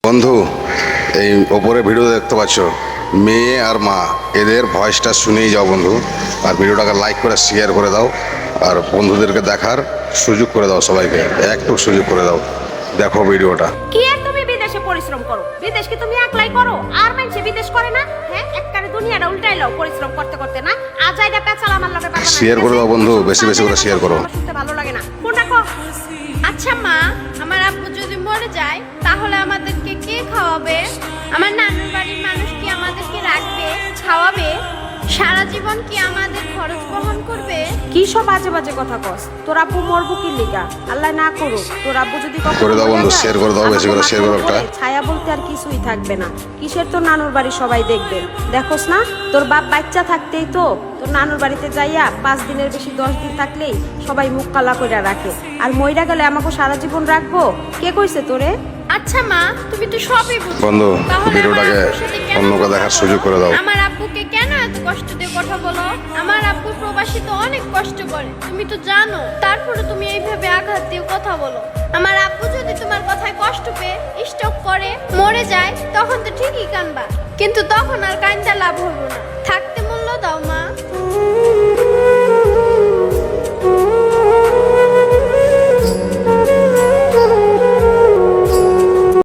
বন্ধু, এই ওপরে ভিডিও দেখতে পাচ্ছ, মেয়ে আর মা এদের ভয়েসটা শুনেই যাও বন্ধু। আর ভিডিওটাকে লাইক করে শেয়ার করে দাও, আর বন্ধুদেরকে দেখার সুযোগ করে দাও, সবাইকে একটু সুযোগ করে দাও। দেখো ভিডিওটা। কি আর তুমি বিদেশে পরিশ্রম করো? বিদেশ কি তুমি একলাই করো? আর মানুষে বিদেশ করে না? হ্যাঁ, একবারে দুনিয়াটা উল্টাইলাও পরিশ্রম করতে করতে না। আজ আইডা পেছাল আমার লগে বাবা। শেয়ার করে দাও বন্ধু, বেশি বেশি করে শেয়ার করো। শুনতে ভালো লাগে না। ফোন রাখো। আচ্ছা মা, আমার আব্বু যদি মরে যায় তাহলে আমাদেরকে কে খাওয়াবে? আমার নানুর বাড়ির মানুষ কি আমাদেরকে রাখবে, খাওয়াবে? সারা জীবন কি আমাদের খরচ বহন করবে? কি সব বাজে বাজে কথা কস? তোর আব্বু মরবো কি লিগা? আল্লাহ না করুক। তোর আব্বু যদি কখনো করে দাও মরে বন্ধু, যায়, শেয়ার করে দাও, বেশি করে শেয়ার করো একটা। ছায়া বলতে আর কিছুই থাকবে না। কিসের তোর নানুর বাড়ি সবাই দেখবে? দেখোস না, তোর বাপ বাচ্চা থাকতেই তো তোর নানুর বাড়িতে যাইয়া 5 দিনের বেশি 10 দিন থাকলেই সবাই মুখ কালা কইরা রাখে। আর মইরা গেলে আমাকে সারা জীবন রাখবো? কে কইছে তোরে? আচ্ছা মা, তুমি তো সবই বুঝো। বন্ধু, তাহলে ভিডিওটাকে আমার আব্বুর সাথে কেন অন্যকে কথা দেখার বলো? সুযোগ করে দাও। আমার আব্বুকে কেন এত কষ্ট দিয়ে কথা বলো? আমার আব্বু প্রবাসী তো অনেক কষ্ট করে, তুমি তো জানো। তারপরে তুমি এইভাবে আঘাত দিয়ে কথা বলো। আমার আব্বু যদি তোমার কথায় কষ্ট পেয়ে স্ট্রোক করে মরে যায়, তখন তো ঠিকই কানবা, কিন্তু তখন আর কান্দা লাভ হলো না। থাকতে মূল্য দাও মা।